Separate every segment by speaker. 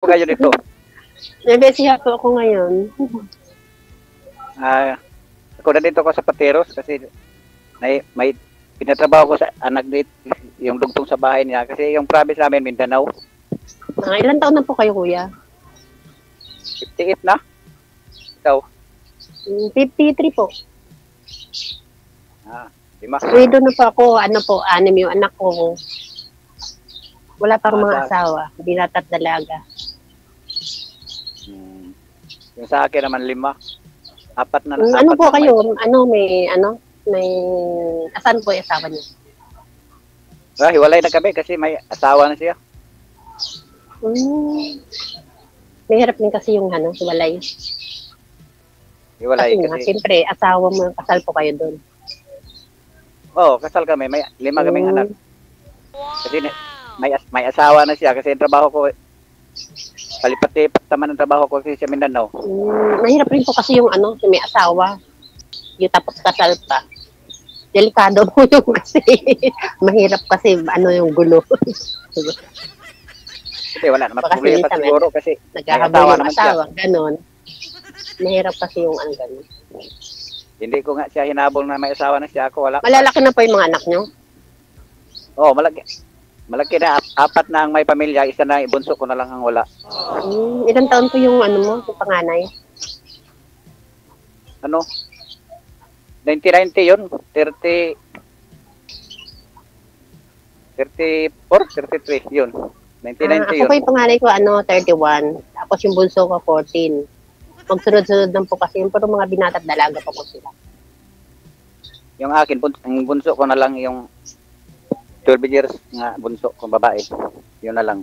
Speaker 1: kayo dito?
Speaker 2: Nabesiya po ako ngayon.
Speaker 1: Ako na dito ko sa Pateros kasi may pinatrabaho ko sa anak dito, yung dugtong sa bahay niya. Kasi yung province namin, Mindanao.
Speaker 2: Ilan taon na po kayo, kuya?
Speaker 1: 58 na. Ikaw?
Speaker 2: 53 po.
Speaker 1: 5.
Speaker 2: Widow na po ako. Ano po, 6 yung anak ko. Wala pang mga asawa. Binata't dalaga.
Speaker 1: Yung sa akin naman 5. 4 na.
Speaker 2: Ano po kayo? May asan po yung asawa niyo?
Speaker 1: Hiwalay na kami kasi may asawa na siya.
Speaker 2: Mahirap din kasi yung hiwalay.
Speaker 1: Hiwalay
Speaker 2: kasi. Siyempre, asawa mo, kasal po kayo doon.
Speaker 1: Oo, kasal kami. May 5 kaming anak. Kasi may asawa na siya kasi yung trabaho ko, palipat-lipat naman ang trabaho ko kasi sa Mindanao.
Speaker 2: Mahirap rin po kasi yung may asawa. Yung tapos kasal pa. Delikado po yung kasi. Mahirap kasi yung gulo.
Speaker 1: Kasi wala naman problema pa siguro kasi
Speaker 2: naghahabol yung asawa. Ganon. Mahirap kasi yung ganon.
Speaker 1: Hindi ko nga siya hinabol na may asawa na siya. Ako wala.
Speaker 2: Malalaki na po yung mga anak nyo?
Speaker 1: Oo, malaki. Malaki na. 4 na ang may pamilya. Isa na ibunso ko na lang ang wala.
Speaker 2: Ilang taon po yung yung panganay?
Speaker 1: 1990 yun. 33 yun. 1990 yun.
Speaker 2: Ako po yung panganay ko 31. Tapos yung bunso ko 14. Magsunod-sunod lang po kasi yung puro mga binata't dalaga pa po sila.
Speaker 1: Yung akin, ang bunso ko na lang yung 12 years nga bunso kong babae. Yun na lang.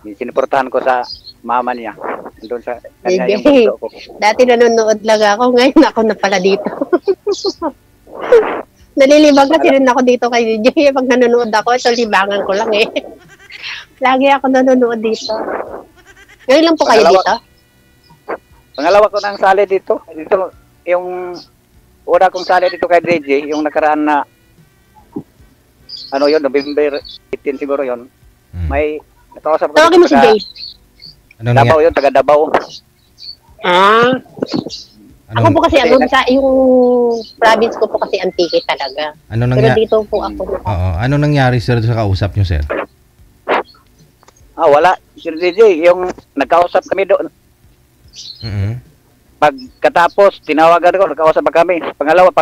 Speaker 1: Siniportahan ko sa mama niya. Doon sa kanya yung bunso ko.
Speaker 2: Dati nanonood lang ako. Ngayon ako na pala dito. Nalilibang kasi rin ako dito kay DJ. Pag nanonood ako, ito libangan ko lang eh. Lagi ako nanonood dito. Ngayon lang po kayo dito?
Speaker 1: Pangalawa ko nang sali dito. Dito, yung una kong sali dito kay DJ, yung nakaraan na November 18 siguro yon. May nakausap ko.
Speaker 2: Tawagin mo si Jay.
Speaker 1: Davao yun, taga Davao.
Speaker 2: Ako po kasi yung province ko po kasi Antique talaga. Pero dito po ako.
Speaker 3: Ano nangyari sir sa kausap nyo, sir?
Speaker 1: Wala. Si DJ, yung nagkausap kami doon. Pagkatapos, tinawagan ko, nagkausap pa kami. Pangalawa,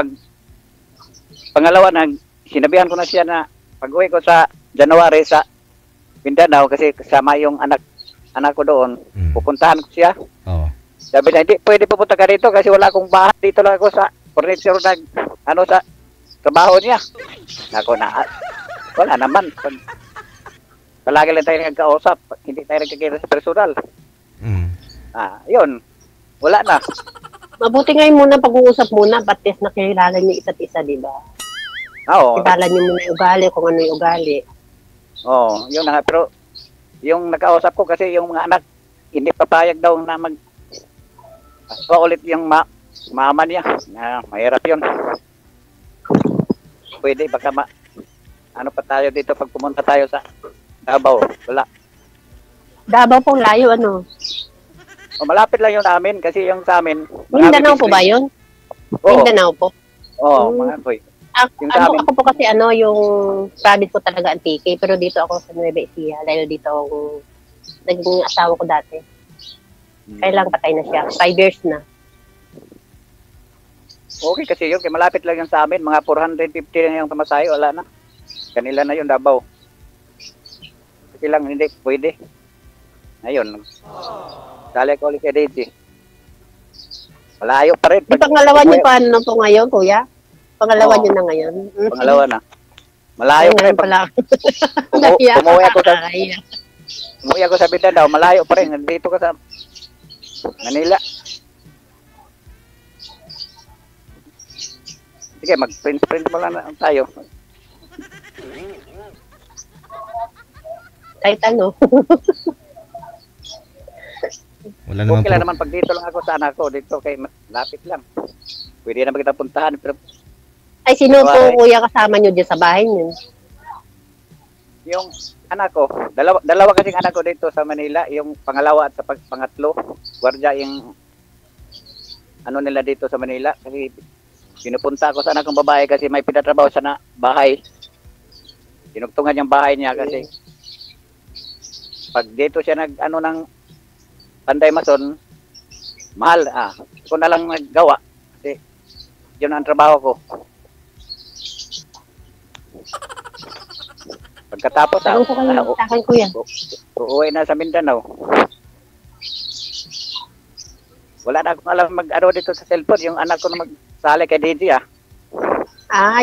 Speaker 1: sinabihan ko na siya na pag-uwi ko sa January sa Mindanao kasi kasama yung anak ko doon. Pupuntahan ko siya. Sabi na, hindi pwede pupunta ka dito kasi wala akong bahay. Dito lang ako sa furniture sa trabaho niya. Wala naman. Palagi lang tayo nagkausap. Hindi tayo nagkakita sa personal. Yun. Wala na.
Speaker 2: Mabuti ngayon muna pag-uusap muna. Ba't nakilala niyo isa't isa, di ba?
Speaker 1: Oo.
Speaker 2: Kilala niyo muna yung ugali, kung ano yung ugali.
Speaker 1: Oo, yun na nga. Pero yung nakausap ko kasi yung mga anak, hindi papayag daw na ulit yung mama niya. Mahirap yun. Pwede, baka pa tayo dito pag pumunta tayo sa Davao. Wala.
Speaker 2: Davao pong layo,
Speaker 1: malapit lang yun namin kasi yung sa amin.
Speaker 2: Mindanao po ba yun? Mindanao po?
Speaker 1: Oo, mga boy.
Speaker 2: Ako po kasi yung province ko talaga Antique, pero dito ako sa Nueva Ecija dahil dito naging asawa ko dati. Kailang patay na siya. 5 years na.
Speaker 1: Okay kasi yun, malapit lang yun sa amin. Mga 450 na yung pamasahe, wala na. Kanila na yun, Davao. Kasi lang, hindi, pwede. Ayun. Sali ko ulit kay DJ. Malayo pa rin.
Speaker 2: Pangalawa niyo pa po ngayon, kuya? Pangalawa niyo na ngayon?
Speaker 1: Pangalawa na. Malayo pa rin. Umuwi ako sa Mindanao, malayo pa rin. Nandito ka sa Manila. Sige, mag-print mo lang tayo.
Speaker 2: Kahit ano.
Speaker 3: Wala naman
Speaker 1: okay lang naman pag dito lang ako sa anak ko. Dito kay lapit lang. Pwede naman kita puntahan. Pero
Speaker 2: sino po kuya kasama nyo dyan sa bahay nyo?
Speaker 1: yung anak ko, dalawa kasing anak ko dito sa Manila, yung pangalawa at sa pangatlo, gwardiya yung ano nila dito sa Manila. Kasi pinupunta ko sa anak kong babae kasi may pinatrabaho siya na bahay. Tinugtungan yung bahay niya kasi pag dito siya nag ano ng Panday Mason, mahal. Ko na lang naggawa kasi yun ang trabaho ko. Pagkatapos uuwi na sa Mindanao. Wala na akong alam mag-aro dito sa cellphone. Yung anak ko na magsali kay DJ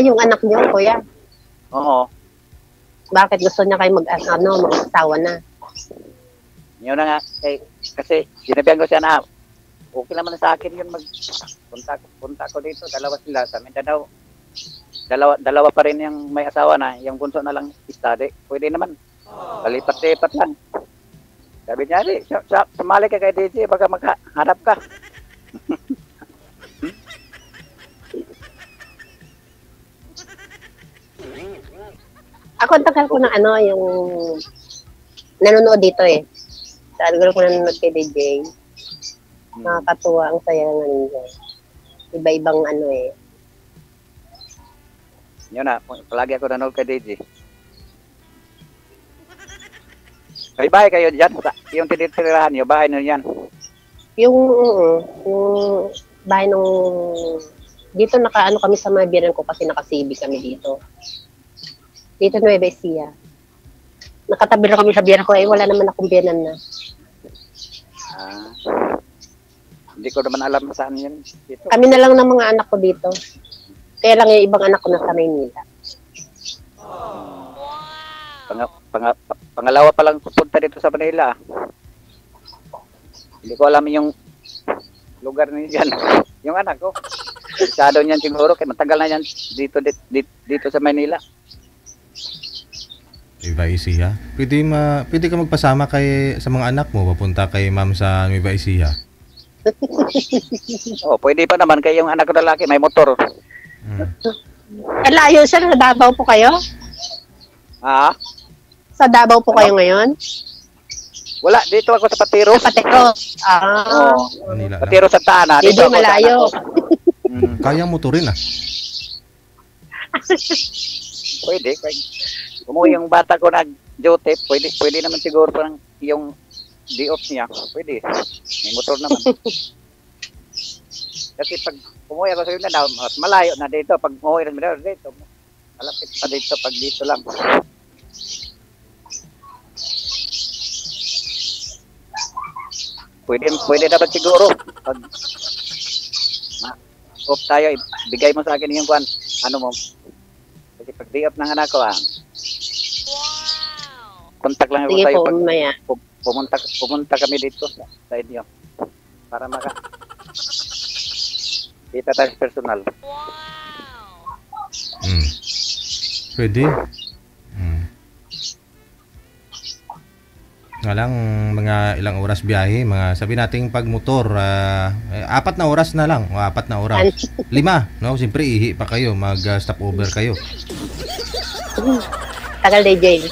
Speaker 2: yung anak niyo, kuya.
Speaker 1: Oo.
Speaker 2: Bakit gusto niya kayo mag-asawa na?
Speaker 1: Yun na nga. Kasi sinabihan ko siya na okay naman sa akin yun punta ko dito. Dalawa sila sa Mindanao. Dalawa pa rin yung may asawa na. Yung bunso na lang study. Pwede naman. Palipat-lipat lang. Sabi niya, sumali ka kay DJ, baka makahanap ka.
Speaker 2: Ako ang tagal ko na yung nanonood dito eh. Tagal ko nanonood kay DJ. Nakakatuwa, ang saya nga niya. Iba-ibang
Speaker 1: Yun na, palagi ako nanonood kay DJ. May bahay kayo dyan? Yung tinitirahan nyo, bahay nyo yan?
Speaker 2: Yung bahay dito kami sa mga biyanan ko kasi naka-CB kami dito. Dito Nueva Ecija. Nakatabi na kami sa biyanan ko, wala naman akong biyanan na.
Speaker 1: Hindi ko naman alam saan yun dito.
Speaker 2: Kami na lang ng mga anak ko dito. Kaya lang yung ibang anak ko nasa Maynila.
Speaker 1: Pangalawa pa lang pupunta dito sa Manila. Hindi ko alam yung lugar niyan. Yung anak ko. Masyado niyan siguro. Kaya matagal na yan dito sa Manila.
Speaker 3: Nueva Ecija. Pwede ka magpasama sa mga anak mo. Papunta kay ma'am sa Nueva Ecija.
Speaker 1: Pwede pa naman. Kaya yung anak ko lalaki may motor.
Speaker 2: Alayo siya. Sa Davao po kayo? Sa Davao po kayo ngayon?
Speaker 1: Wala, dito ako sa Patiro.
Speaker 2: Patiros.
Speaker 3: Manila
Speaker 1: Patiro sa Tana.
Speaker 2: Dito malayo.
Speaker 3: Kayang motorin
Speaker 1: Pwede. Umuwi yung bata ko nag-duty, pwede naman siguro parang yung day-off niya. Pwede. May motor naman. Kasi pag umuwi ako sa Mindanao, mas malayo na dito. Pag umuwi na Mindanao, dito. Malapit pa dito pag dito lang. Pwede dapat siguro. Pag off tayo, ibigay mo sa akin yung ano mo. Kasi pag day off ng anak ko, kontak lang ako sa'yo. Pumunta kami dito sa inyo. Para kita tayo personal.
Speaker 3: Pwede. Nga lang, mga ilang oras biyahe, sabi nating pag motor, 4 na oras na lang, 4 na oras. 5, no? Siyempre, ihi pa kayo, mag-stop over kayo.
Speaker 2: Tagal DJ.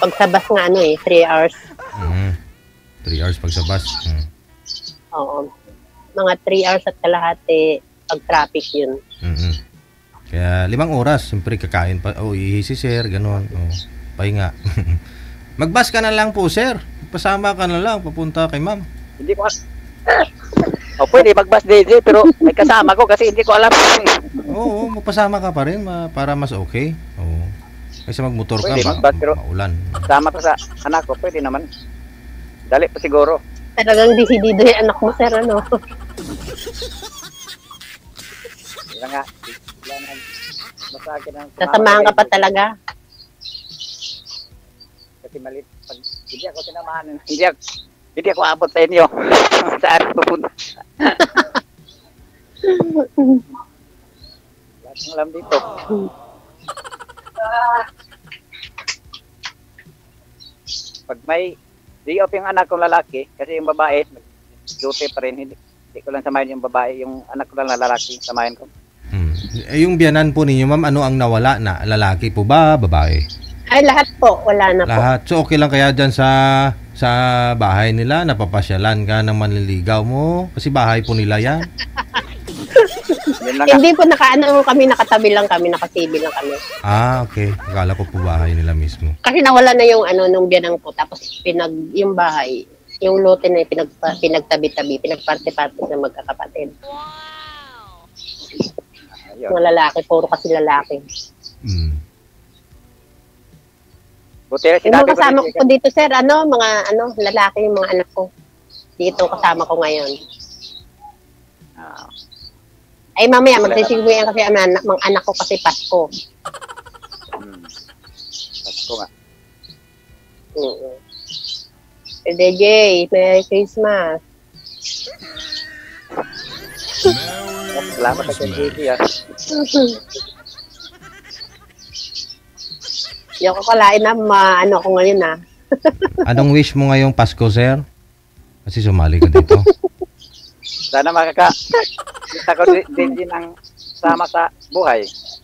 Speaker 2: Pag sa bus nga 3 hours.
Speaker 3: 3 hours pag sa bus.
Speaker 2: Oo. Mga 3 hours at kalahati pag traffic yun.
Speaker 3: Kaya 5 oras, siyempre kakain pa, ihi si sir, gano'n. Pahinga. Mag-bus ka na lang po, sir. Pasama ka na lang, papunta kay ma'am.
Speaker 1: Hindi ko pwede mag-bus DJ, pero may kasama ko kasi hindi ko alam.
Speaker 3: Oo, magpasama ka pa rin para mas okay. Oo. Kasi magmotor ka,
Speaker 1: pwede, pero
Speaker 3: maulan.
Speaker 1: Kasama ko sa anak ko, pwede naman. Dali pa siguro.
Speaker 2: Talagang disidido yung anak mo, sir, ano?
Speaker 1: Wala nga.
Speaker 2: Nasamahan ka pa talaga.
Speaker 1: Kasi malit. Pag hindi ako sinamahan, hindi ako abot sa inyo. Saan pupunta? Lahat ng alam dito. Pag may day off yung anak kong lalaki, kasi yung babae, duty pa rin, hindi ko lang samahin yung babae, yung anak ko lang na lalaki, samahin ko.
Speaker 3: Yung biyanan po ninyo, ma'am, ano ang nawala na? Lalaki po ba, babae?
Speaker 2: Ay, lahat po. Wala na po.
Speaker 3: Lahat. So, okay lang kaya dyan sa bahay nila, napapasyalan ka ng manliligaw mo? Kasi bahay po nila yan.
Speaker 2: Hindi po nakaano kami, nakatabi lang kami, nakasibi lang kami.
Speaker 3: Ah, okay. Akala ko po bahay nila mismo.
Speaker 2: Kasi nawala na yung nung biyanang po. Tapos yung bahay, yung lote na pinagtabi-tabi, pinagparte-parte na magkakapatid.
Speaker 1: Ayun.
Speaker 2: Mga lalaki, puro kasi lalaki.
Speaker 1: Buti na
Speaker 2: Yung
Speaker 1: sinabi
Speaker 2: mga
Speaker 1: ko
Speaker 2: kasama
Speaker 1: na-
Speaker 2: ko dito, sir, mga lalaki, yung mga anak ko. Dito kasama ko ngayon.
Speaker 1: Ah,
Speaker 2: Ay, mamaya, magsisiguyan kasi ang mga anak ko kasi Pasko.
Speaker 1: Pasko nga.
Speaker 2: DJ, Merry Christmas.
Speaker 1: Salamat sa KGB ah.
Speaker 2: Hindi ako kalain na ano ko ngayon ah.
Speaker 3: Anong wish mo ngayong Pasko, sir? Kasi sumali ka dito.
Speaker 1: Sana kita ko din ang sama sa buhay.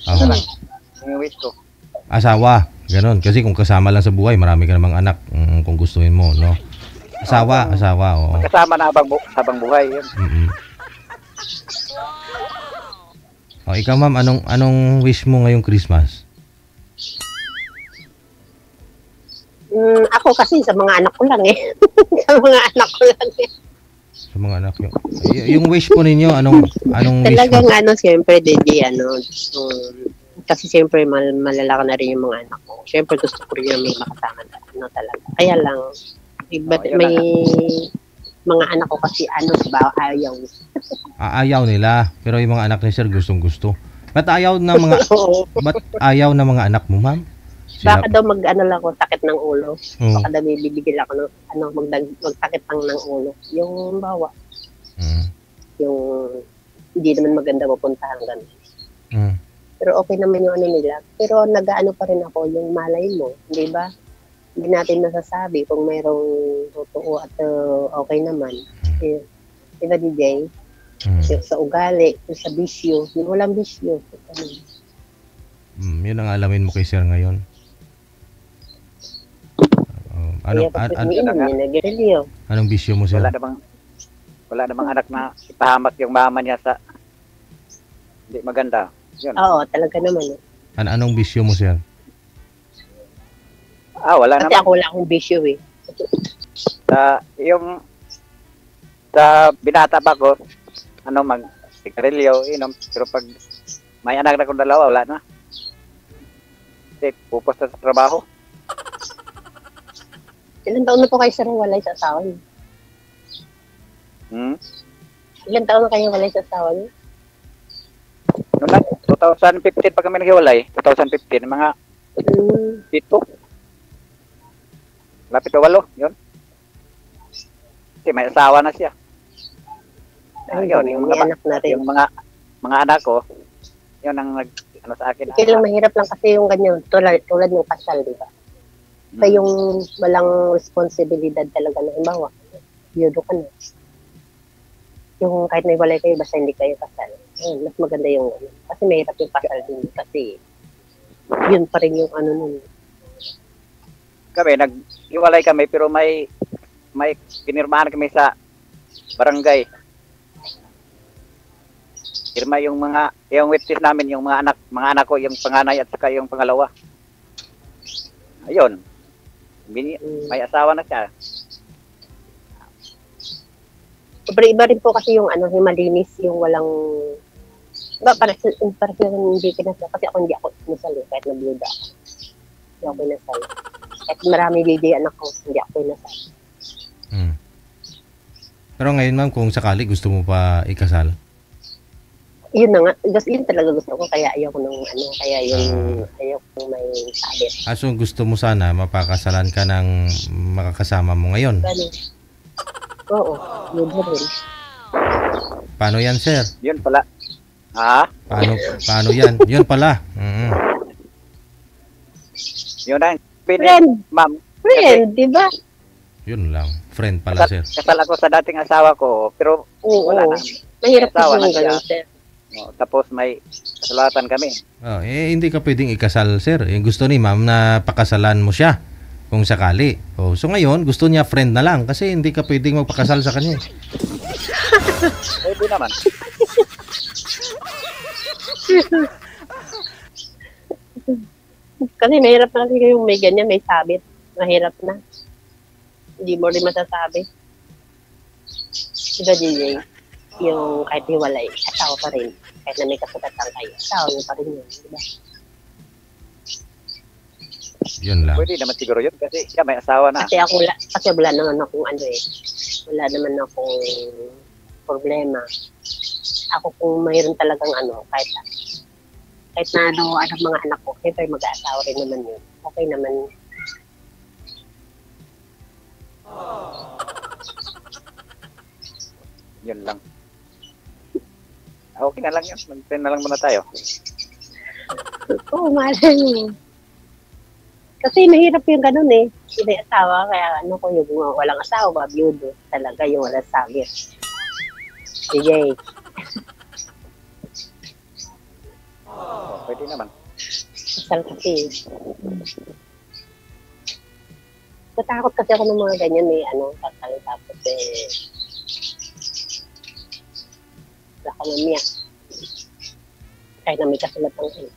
Speaker 3: Oo.
Speaker 1: Lang. Yung wish ko.
Speaker 3: Asawa, ganon. Kasi kung kasama lang sa buhay, marami ka namang anak kung gustuhin mo, no? Asawa, oo.
Speaker 1: Kasama na habang buhay. Yun.
Speaker 3: O, ikaw ma'am, anong wish mo ngayong Christmas?
Speaker 2: Ako kasi sa mga anak ko lang eh. Sa mga anak ko lang eh.
Speaker 3: Sa mga anak nyo. Yung wish po ninyo, anong wish
Speaker 2: Talagang
Speaker 3: mo?
Speaker 2: siyempre, DJ, kasi siyempre malalaki na rin yung mga anak ko. Siyempre gusto ko rin yung may makasama na talaga. Kaya lang, may mga anak ko kasi ayaw.
Speaker 3: Ayaw nila, pero yung mga anak ni sir gustong-gusto. Ba't ayaw na mga anak mo, ma'am?
Speaker 2: Baka daw lang ako, sakit ng ulo.
Speaker 3: Oo.
Speaker 2: Baka daw bibigil ako magsakit ng ulo. Yung bawa. Yung hindi naman maganda mapuntahan ganun. Pero okay naman yung nila. Pero nag-ano pa rin ako, yung malay mo, di ba? Hindi natin nasasabi kung mayroong totoo at okay naman. Di ba, DJ? Yung sa ugali, yung sa bisyo, yung walang bisyo.
Speaker 3: Yun ang alamin mo kay sir ngayon. Anong bisyo mo, sir?
Speaker 1: Wala namang anak na ipahamak yung mama niya sa hindi maganda. Yun.
Speaker 2: Oo, talaga naman.
Speaker 3: Anong bisyo mo, sir?
Speaker 1: Wala
Speaker 2: Kasi
Speaker 1: naman.
Speaker 2: ako wala akong bisyo eh.
Speaker 1: Sa binata pa ko, mag-sigarilyo, inom. Pero pag may anak na kong dalawa, wala na. Kasi pupos na sa trabaho.
Speaker 2: Ilang taon na po kayo sir walay sa asawa niyo? Ilang taon na kayo walay sa asawa niyo?
Speaker 1: Noong 2015 pa kami naghiwalay. 2015, mga pito. Lapit na 8, yun. Kasi may asawa na siya. Yun, yung
Speaker 2: may anak na rin.
Speaker 1: Yung mga anak ko, yun ang sa akin.
Speaker 2: Kaya lang mahirap lang kasi yung ganyan, tulad ng kasal, di ba? Sa yung walang responsibilidad talaga na halimbawa, biyudo ka na. Yung kahit may walay kayo, basta hindi kayo kasal. Mas maganda yung kasi mahirap yung kasal din. Kasi yun pa rin yung nun.
Speaker 1: Kami, nag-iwalay kami pero may pinirmahan kami sa barangay. Pirma yung witness namin, yung mga anak ko, yung panganay at saka yung pangalawa. Ayun. May asawa na siya.
Speaker 2: Pero iba rin po kasi yung yung malinis, yung walang para hindi kinasal. Kasi hindi ako kinasal kahit nabluda ako. Hindi ako kinasal. Kahit marami DJ anak ko, hindi ako kinasal.
Speaker 3: Pero ngayon ma'am, kung sakali gusto mo pa ikasal?
Speaker 2: Yun na nga. Yun talaga gusto ko. Kaya ayaw ko kaya ayaw ko may sabit.
Speaker 3: So gusto mo sana mapakasalan ka ng makakasama mo ngayon?
Speaker 2: Ganun. Oo. Yun rin.
Speaker 3: Paano yan, sir?
Speaker 1: Yun pala.
Speaker 3: Paano yan? Yun pala.
Speaker 1: Yun ang
Speaker 2: Friend.
Speaker 1: Ma'am.
Speaker 2: Friend, di ba?
Speaker 3: Yun lang. Friend pala, sir.
Speaker 1: Kasal ako sa dating asawa ko, pero wala na.
Speaker 2: Mahirap
Speaker 1: Asawa
Speaker 2: kasi
Speaker 1: na
Speaker 2: yung ganun,
Speaker 1: siya.
Speaker 2: sir.
Speaker 1: Tapos may kasulatan kami.
Speaker 3: Hindi ka pwedeng ikasal, sir. Gusto ni ma'am na pakasalan mo siya kung sakali. So ngayon, gusto niya friend na lang kasi hindi ka pwedeng magpakasal sa kanya.
Speaker 1: Pwede naman.
Speaker 2: Kasi mahirap na kasi yung may ganyan, may sabit. Mahirap na. Hindi mo rin masasabi. Diba, DJ? Yung kahit hiwalay, asawa pa rin. Kahit na may kasulatan kayo, asawa niyo pa rin yun. Diba?
Speaker 3: Yun lang.
Speaker 1: Pwede naman siguro yun kasi siya may asawa na.
Speaker 2: Kasi wala naman akong wala naman akong problema. Ako kung mayroon talagang kahit na mga anak ko, siyempre mag-aasawa rin naman yun. Okay naman.
Speaker 1: Yun lang. Okay na lang yun. Mag-friend na lang muna tayo.
Speaker 2: Oo, malay mo. Kasi mahirap yung ganun eh. Hindi may asawa, kaya ko yung walang asawa, byudo. Talaga yung walang sabit. Sige.
Speaker 1: Pwede naman.
Speaker 2: Kasal kasi. Matakot kasi ako ng mga ganyan kasal tapos baka mamaya. Kahit na may kasulatan kayo.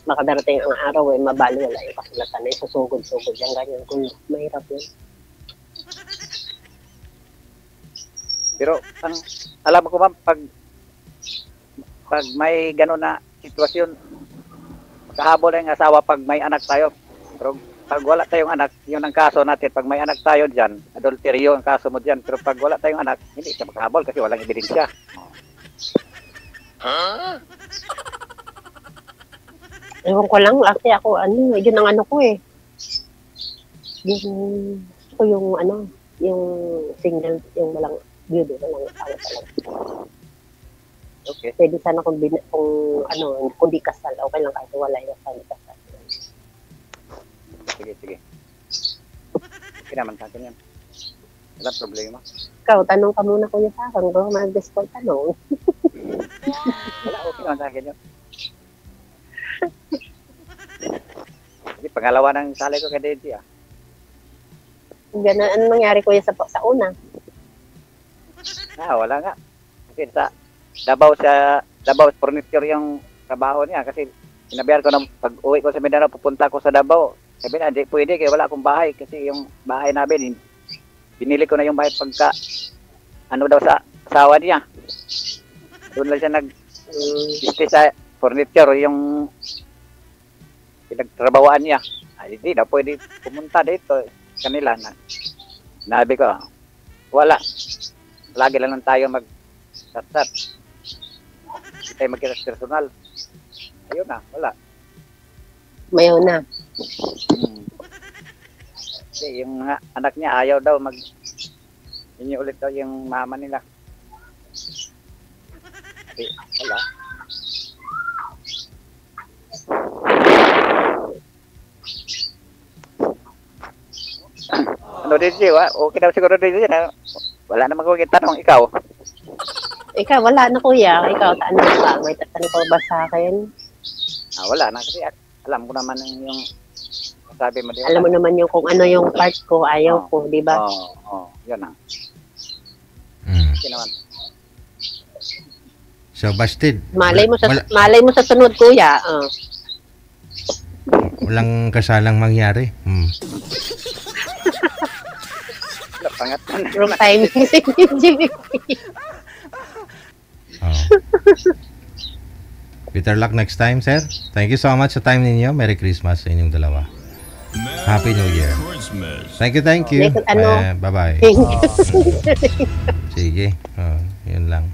Speaker 2: Makadarating ang araw mabali wala yung kasulatan na susugod-sugod yung ganyan. Kung mahirap yun.
Speaker 1: Pero alam ko ma'am, pag may gano'n na sitwasyon, kahabol na yung asawa pag may anak tayo. Pero pag wala tayong anak, yun ang kaso natin. Pag may anak tayo dyan, adulteryo ang kaso mo dyan. Pero pag wala tayong anak, hindi siya makahabol kasi walang ebidensya.
Speaker 2: Ewan ko lang, kasi ako, yun ang ko eh. Yung single, yung walang byudo, walang asawa talaga.
Speaker 1: Okay.
Speaker 2: Pwede sana kung di kasal, okay lang kahit wala yung kasal.
Speaker 1: Sige. Okay naman sa akin yan. Walang problema.
Speaker 2: Ikaw, tanong ka muna kuya sa akin, kung mag-discord tanong.
Speaker 1: Wala, okay naman sa akin yun. Kasi pangalawa ng sali ko kay Deji
Speaker 2: Ganun, ano nangyari kuya sa una?
Speaker 1: Wala nga. Kasi sa Davao furniture yung trabaho niya kasi sinabihan ko na pag uwi ko sa Mindanao pupunta ko sa Davao. Sabi na, hindi pwede kaya wala akong bahay kasi yung bahay namin binili ko na yung bahay pagka daw sa asawa niya. Doon lang siya nag-stay sa furniture yung pinagtrabawaan niya. Hindi na pwede pumunta dito kanila na. Nabi ko, wala. Lagi lang tayo mag-sat-sat. Hindi tayo mag-kiras personal. Ayun na, wala.
Speaker 2: Mayaw na.
Speaker 1: Kasi yung anak niya ayaw daw hindi ulit daw yung mama nila. Kasi wala. DJ, okay daw siguro DJ na wala namang kung tanong ikaw.
Speaker 2: Ikaw, wala na kuya. Ikaw, ano ba? May tatanong ko ba sa akin?
Speaker 1: Wala na kasi alam ko naman yung sabi mo.
Speaker 2: Alam mo naman yung kung ano yung part ko, ayaw ko, di ba?
Speaker 1: Yun na. Okay naman.
Speaker 3: So, Bastid.
Speaker 2: Malay mo sa sunod, kuya.
Speaker 3: Walang kasalang mangyari.
Speaker 1: Pangat na.
Speaker 2: Wrong timing.
Speaker 3: Better luck next time, sir. Thank you so much sa time ninyo. Merry Christmas sa inyong dalawa. Happy New Year. Thank you. Bye-bye. Sige. Yun lang.